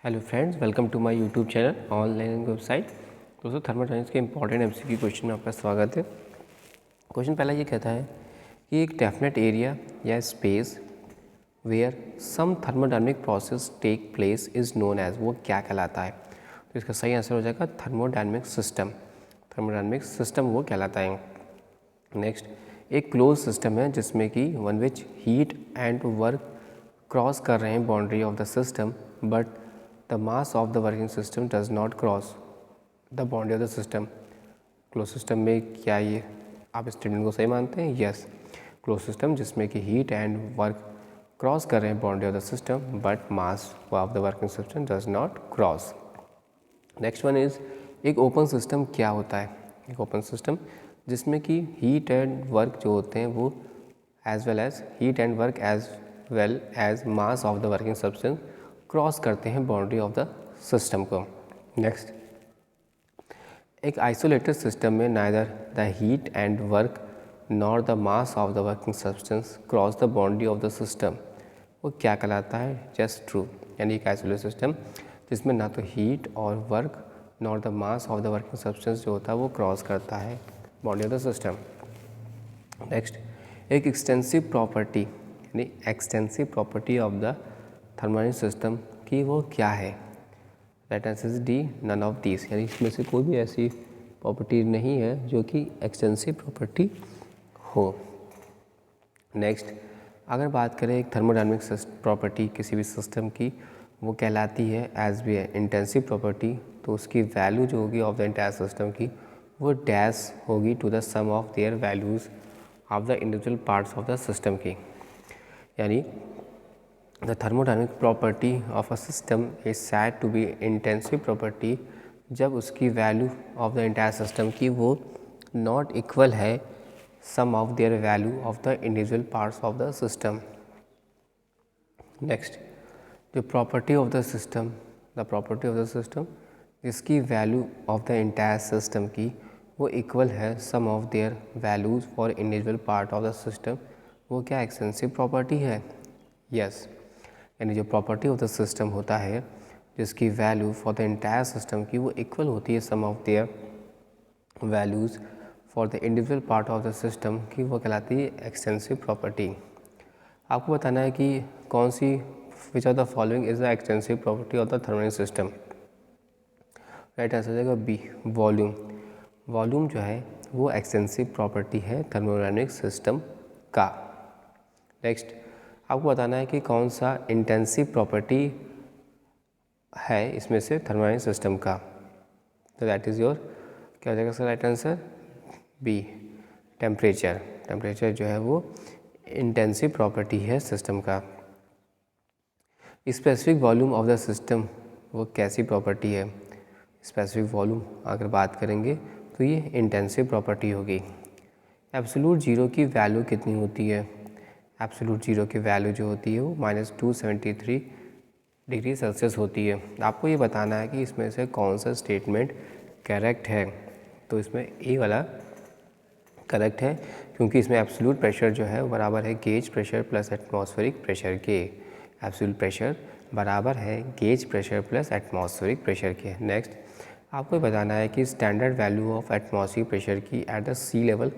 Hello friends, welcome to my YouTube channel online website. दोस्तों, thermodynamics के important MCQ question में आपका स्वागत है। क्वेश्चन पहला ये कहता है कि एक डेफिनेट एरिया या space where some thermodynamic process take place is known as, वो क्या कहलाता है? तो इसका सही आंसर हो जाएगा थर्मोडायनेमिक सिस्टम। थर्मोडायनेमिक सिस्टम वो कहलाता है। नेक्स्ट, एक क्लोज सिस्टम है जिसमें कि one which heat and work cross कर रहे हैं boundary of the system, but the mass of the working system does not cross the boundary of the system. Close system में क्या ये आप स्टेटमेंट को सही मानते हैं? यस। क्लोज सिस्टम जिसमें कि हीट एंड वर्क क्रॉस कर रहे हैं boundary of the system, but mass of the working system does not cross. Next one is, एक ओपन सिस्टम क्या होता है? एक ओपन सिस्टम जिसमें कि हीट एंड वर्क जो होते हैं वो as well as heat and work as well as mass of the working substance cross करते हैं बाउंड्री ऑफ द सिस्टम को। नेक्स्ट, एक आइसोलेटेड सिस्टम में neither the heat and work nor the mass of the working substance cross the boundary of the system, वो क्या कहलाता है? Just true. यानी एक आइसोलेटेड सिस्टम जिसमें ना तो हीट और work nor the mass of the working substance जो होता है वो क्रॉस करता है boundary of the system. Next, एक एक्सटेंसिव प्रॉपर्टी यानी extensive property of the thermodynamic system की वो क्या है? Right answer is D, none of these. यानी इसमें से कोई भी ऐसी प्रॉपर्टी नहीं है जो कि एक्सटेंसिव प्रॉपर्टी हो। नेक्स्ट, अगर बात करें एक थर्मोडायनेमिक प्रॉपर्टी किसी भी सिस्टम की, वो कहलाती है एज बी इंटेंसिव प्रॉपर्टी, तो उसकी वैल्यू जो होगी ऑफ द एंटायर सिस्टम की वो डैश होगी to the sum of their values of the individual parts of the system की। यानी the thermodynamic property of a system is said to be intensive property जब उसकी value of the entire system की वो not equal है sum of their value of the individual parts of the system. Next, the property of the system जिसकी value of the entire system की वो equal है sum of their values for individual part of the system, वो क्या extensive property है? Yes. यानी जो property of the system होता है जिसकी value for the entire system की वो इक्वल होती है sum of their values for the individual part of the system की, वो कहलाती है एक्सटेंसिव प्रॉपर्टी। आपको बताना है कि कौन सी which of the following is the extensive property of the thermodynamic system. Right answer हो जाएगा बी, वॉल्यूम। वॉल्यूम जो है वो एक्सटेंसिव प्रॉपर्टी है थर्मोडायनेमिक सिस्टम का। नेक्स्ट, आपको बताना है कि कौन सा इंटेंसिव प्रॉपर्टी है इसमें से थर्मोडायनेमिक सिस्टम का। तो दैट इज़ योर क्या हो जाएगा sir? Right answer B, temperature. Temperature जो है वो इंटेंसिव प्रॉपर्टी है सिस्टम का। Specific volume of the system वो कैसी प्रॉपर्टी है? स्पेसिफिक वॉल्यूम अगर बात करेंगे तो ये इंटेंसिव प्रॉपर्टी होगी। एब्सोल्यूट जीरो की वैल्यू कितनी होती है? एब्सोल्यूट जीरो की वैल्यू जो होती है वो -273 डिग्री सेल्सियस होती है। आपको ये बताना है कि इसमें से कौन सा स्टेटमेंट करेक्ट है। तो इसमें ए वाला करेक्ट है क्योंकि इसमें एब्सोल्यूट प्रेशर जो है बराबर है gauge pressure plus atmospheric pressure के। एब्सोल्यूट प्रेशर बराबर है gauge pressure plus atmospheric pressure के। नेक्स्ट, आपको बताना है कि standard value of atmospheric pressure की एट द सी लेवल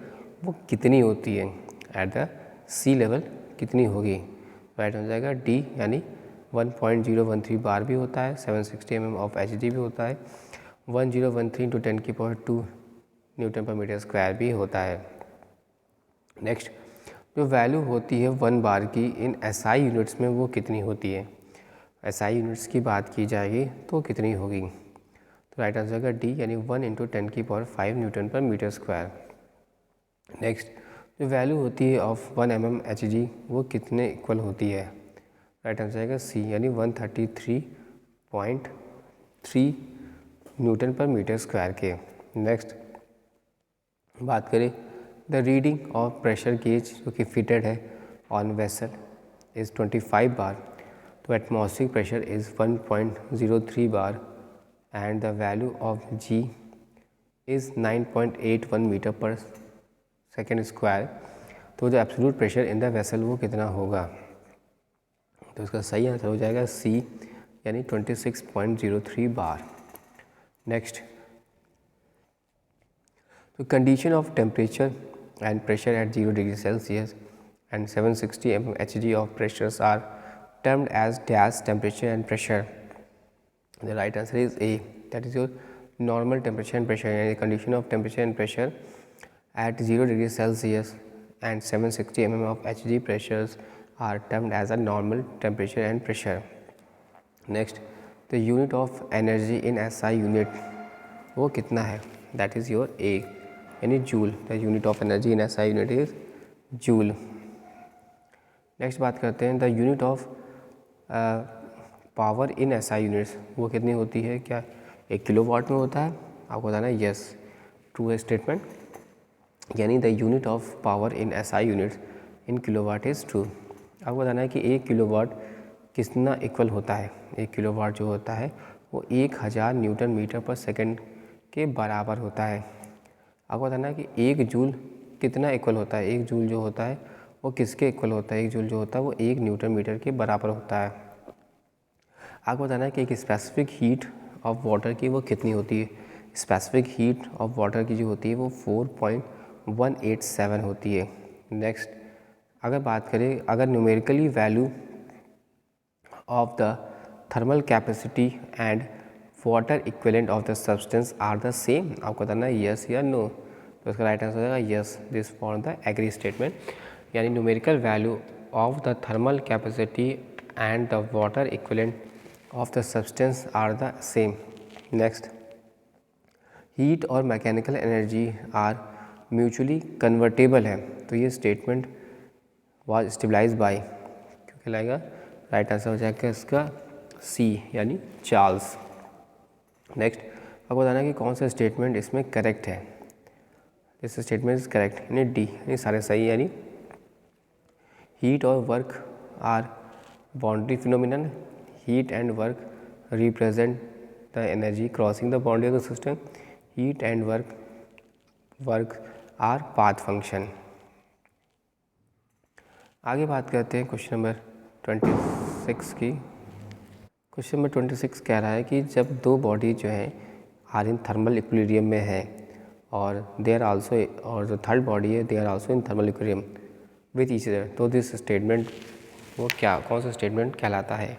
वो कितनी होती है? एट द सी लेवल कितनी होगी? राइट हो जाएगा डी, यानी 1.013 बार भी होता है, 760 mm ऑफ एचजी भी होता है, 1013 × 10⁻² न्यूटन पर मीटर स्क्वायर भी होता है। नेक्स्ट, जो वैल्यू होती है 1 बार की इन एसआई यूनिट्स में वो कितनी होती है? एसआई यूनिट्स की बात की जाएगी तो कितनी होगी? तो राइट आंसर होगा डी, यानी 1 × 10⁵ न्यूटन पर मीटर स्क्वायर। नेक्स्ट, जो वैल्यू होती है ऑफ 1 mm एचजी वो कितने इक्वल होती है? राइट आंसर आएगा सी, यानी 133.3 न्यूटन पर मीटर स्क्वायर के। नेक्स्ट, बात करें the reading of pressure gauge जो कि फिटेड है ऑन वेसल इज़ 25 बार, तो atmospheric pressure is 1.03 bar and the value of G is 9.81 meter per second square, तो जो absolute pressure in the vessel वो कितना होगा? तो इसका सही आंसर हो जाएगा सी, यानी 26.03 बार। नेक्स्ट, तो condition of temperature and pressure at 0 degree Celsius and 760 Hg of pressures are termed as dash temperature and pressure. The right answer is A, that is your normal temperature and pressure. यानी condition of temperature and pressure at 0 degree Celsius and 760 of Hg pressures are termed as a normal temperature and pressure. Next, the unit of energy in SI unit वो कितना है? That is your A, यानी joule. The unit of energy in SI unit is joule. Next बात करते हैं the unit of power in SI units वो कितनी होती है? क्या 1 किलोवाट में होता है? आपको बताना है यस, ट्रू है स्टेटमेंट, यानी the unit of power in SI units in kilowatt is true. आपको बताना है कि 1 किलोवाट कितना इक्वल होता है. 1 किलोवाट जो होता है वो 1000 न्यूटन मीटर पर सेकेंड के बराबर होता है. आपको बताना है कि 1 जूल कितना इक्वल होता है. 1 जूल जो होता है वो किसके इक्वल होता है? 1 जूल जो होता है वो 1 न्यूटन मीटर के बराबर होता है. आपको बताना है कि एक स्पेसिफिक हीट ऑफ वाटर की वो कितनी होती है. स्पेसिफिक हीट ऑफ वाटर की जो होती है वो 4.187 होती है. नेक्स्ट, अगर बात करें, अगर numerically value of the thermal capacity and water equivalent of the substance are the same, आपको बताना है यस या नो. तो इसका राइट आंसर हो जाएगा yes, this for the agree statement. यानी numerical value of the thermal capacity and the water equivalent of the substance are the same. Next, heat और mechanical energy are mutually convertible है. तो ये statement was stabilise bye, क्यों कहलाएगा? Right answer हो जाएगा इसका सी, यानी चार्ल्स. नेक्स्ट, आपको बताना है कि कौन सा स्टेटमेंट इसमें करेक्ट है. दिस स्टेटमेंट इज करेक्ट, यानी डी, यानी सारे सही. यानी हीट और work are boundary phenomenon. Heat and work represent the energy crossing the boundary of the system. Heat and work are path function. आगे बात करते हैं क्वेश्चन नंबर 26 की. क्वेश्चन नंबर 26 कह रहा है कि जब दो बॉडी जो है आर इन थर्मल इक्विलिब्रियम में है और दे आर आल्सो, और जो थर्ड बॉडी है they are also in thermal equilibrium with each other, तो दिस स्टेटमेंट वो क्या, कौन सा स्टेटमेंट कहलाता है?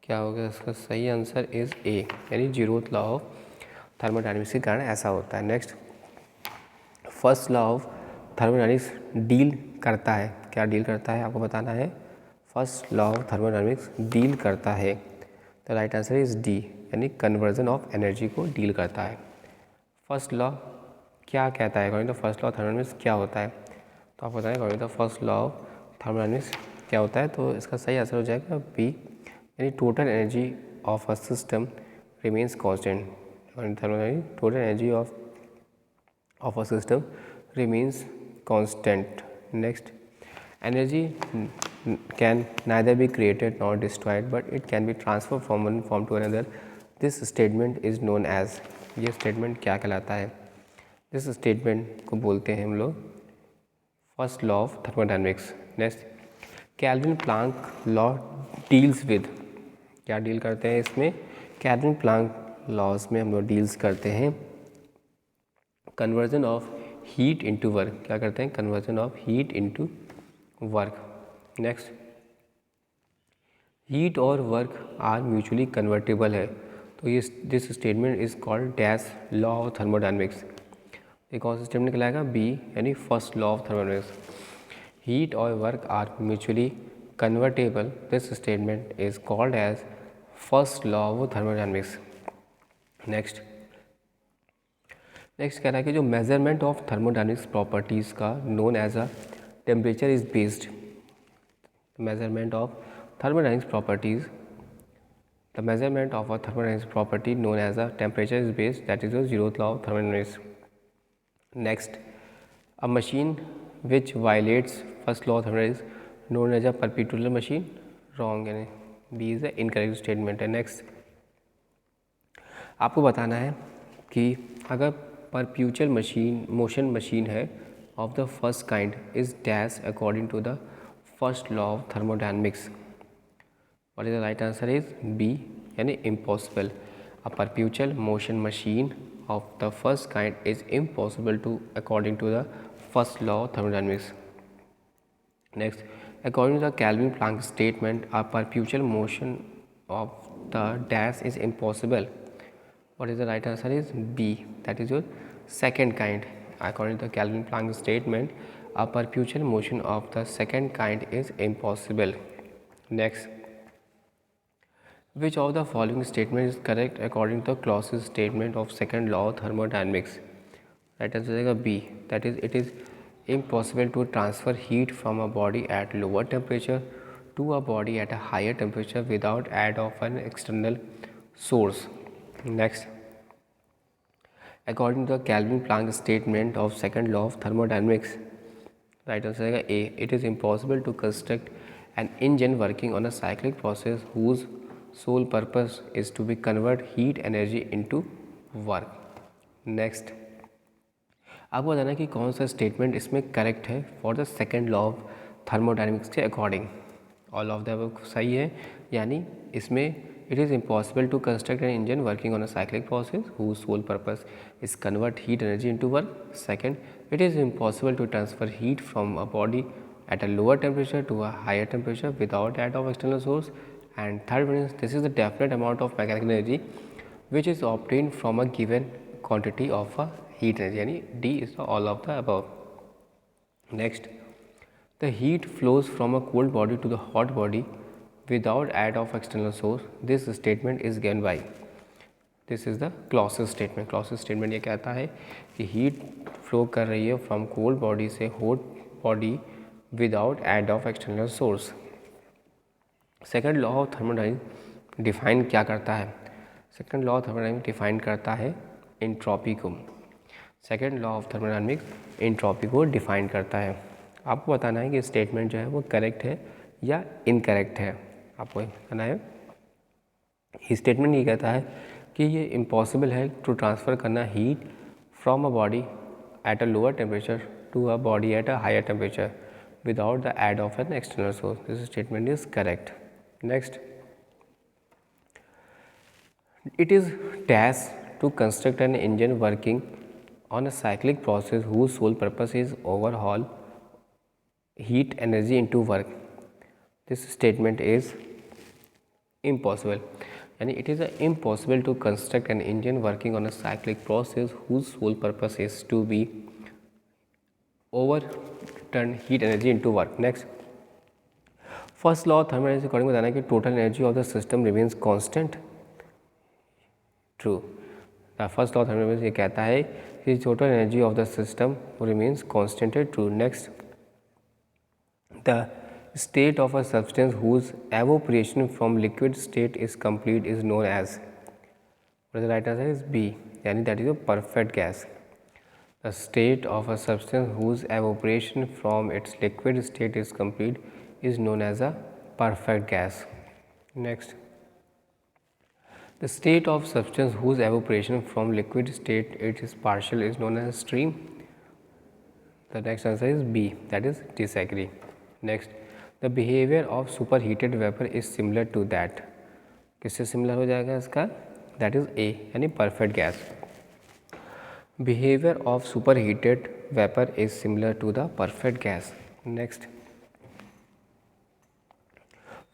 क्या होगा इसका सही आंसर इज़ ए, यानी जीरोथ लॉ ऑफ थर्मोडायनेमिक्स के कारण ऐसा होता है. Next, first law of thermodynamics deal करता है, क्या डील करता है? आपको बताना है. First law of thermodynamics deal करता है. The right answer is D, यानी कन्वर्जन ऑफ एनर्जी को डील करता है. फर्स्ट लॉ क्या कहता है? According to first law of thermodynamics क्या होता है? तो आप बताएं according to first law of thermodynamics क्या होता है. तो इसका सही आंसर हो जाएगा बी, यानी total energy of a system remains constant. Thermodynamics total energy of a system remains constant. Next, energy can neither be created nor destroyed but it can be transferred from one form to another. This statement is known as, ये statement क्या कहलाता है? This statement को बोलते हैं हम लोग first law of thermodynamics. Next, Kelvin Planck law deals with, क्या डील करते हैं इसमें? कैल्विन प्लांक लॉज में हम लोग डील्स करते हैं conversion of heat into work. क्या करते हैं? Conversion of heat into work. Next, heat और वर्क आर म्यूचुअली कन्वर्टेबल है. तो ये this statement is called dash law of thermodynamics. ये कौन सा स्टेटमेंट कहलाएगा? बी, यानी first law of thermodynamics. Heat और work are mutually convertible. This statement is called as first law of thermodynamics. Next कह रहा है कि जो मेजरमेंट ऑफ थर्मोडायनेमिक्स प्रॉपर्टीज़ का known as a temperature is based. measurement of thermodynamics properties, the measurement of a thermodynamics property known as a temperature is based, that is the zeroth law of thermodynamics. Next, a machine which violates first law of thermodynamics known as a perpetual machine. Wrong, यानी B is the incorrect statement है. Next, आपको बताना है कि अगर perpetual machine motion machine है of the first kind is dash according to the first law of thermodynamics. What is the right answer is B, यानी impossible. A perpetual motion machine of the first kind is impossible to according to the first law of thermodynamics. Next, according to the Kelvin Planck statement, a perpetual motion of the dash is impossible. What is the right answer is B, that is your second kind. According to the Kelvin Planck statement, a perpetual motion of the second kind is impossible. Next, which of the following statement is correct according to the Clausius statement of second law of thermodynamics? Right answer is B, that is it is impossible to transfer heat from a body at lower temperature to a body at a higher temperature without aid of an external source. Next, according to the Kelvin Planck statement of second law of thermodynamics, right answer is A, it is impossible to construct an engine working on a cyclic process whose sole purpose is to be convert heat energy into work. Next, आपको बताना कि कौन सा statement इसमें correct है for the second law of thermodynamics के according. All of the सही है, यानी इसमें it is impossible to construct an engine working on a cyclic process whose sole purpose is convert heat energy into work. Second, it is impossible to transfer heat from a body at a lower temperature to a higher temperature without aid of external source. And third one is this is the definite amount of mechanical energy which is obtained from a given quantity of a heat energy, यानी D is the all of the above. Next, the heat flows from a cold body to the hot body without aid of external source. This statement is given by, this is the Clausius statement. Clausius statement ये कहता है कि heat flow कर रही है from cold body से hot body without aid of external source. Second law of thermodynamics define क्या करता है? Second law of thermodynamics define करता है एंट्रोपी को. Second law of thermodynamics entropy को डिफाइन करता है. आपको बताना है कि स्टेटमेंट जो है वो करेक्ट है या इनकरेक्ट है. आपको बताना है. स्टेटमेंट ये कहता है कि ये इम्पॉसिबल है टू ट्रांसफ़र करना heat from a body at a lower temperature to a body at a higher temperature without the aid of an external source. This statement is correct. Next, it is task to construct an engine working on a cyclic process whose sole purpose is overhaul heat energy into work. This statement is impossible. यानी it is impossible to construct an engine working on a cyclic process whose sole purpose is to be overturn heat energy into work. Next, first law of thermodynamics according to बताना है कि total energy of the system remains constant. True. The first law of thermodynamics ये कहता है कि total energy of the system remains constant. True. Next, the state of a substance whose evaporation from liquid state is complete is known as, the right answer is B, यानी that is a perfect gas. The state of a substance whose evaporation from its liquid state is complete is known as a perfect gas. Next, the state of substance whose evaporation from liquid state it is partial is known as a stream. The next answer is B, that is disagree. Next, the behavior of superheated vapor is similar to that. किससे similar हो जाएगा इसका? That is A, यानी perfect gas. Behavior of superheated vapor is similar to the perfect gas. Next,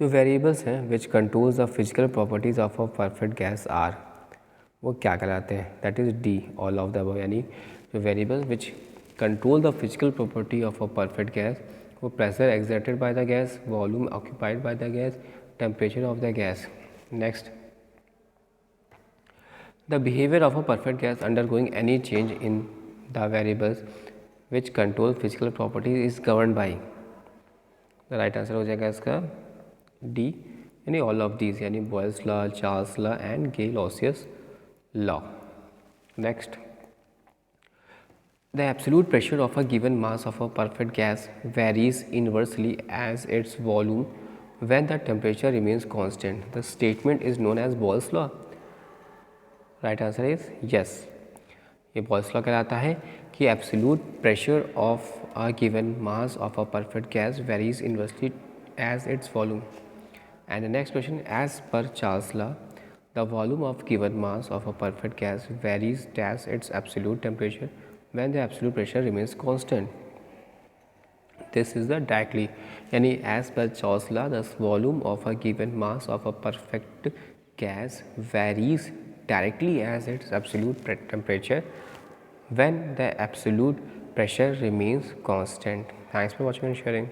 जो variables हैं which controls the physical properties of a perfect gas are, वो क्या कहलाते हैं? That is D, all of the above. यानी जो variables which control the physical property of a perfect gas, वो pressure exerted by the gas, volume occupied by the gas, temperature of the gas. Next, the behavior of a perfect gas undergoing any change in the variables which control physical properties is governed by, the right answer हो जाएगा इसका D, यानी all of these, यानी Boyle's law, Charles law and Gay-Lawless law. Next, the absolute pressure of a given mass of a perfect gas varies inversely as its volume when the temperature remains constant. The statement is known as Boyle's law. Right answer is yes. ये Boyle's law कहलाता है कि absolute pressure of a given mass of a perfect gas varies inversely as its volume. And the next question, as per Charles law The volume of given mass of a perfect gas varies as its absolute temperature when the absolute pressure remains constant. This is the directly यानी as per Chau's law the volume of a given mass of a perfect gas varies directly as its absolute temperature when the absolute pressure remains constant. Thanks for watching and sharing.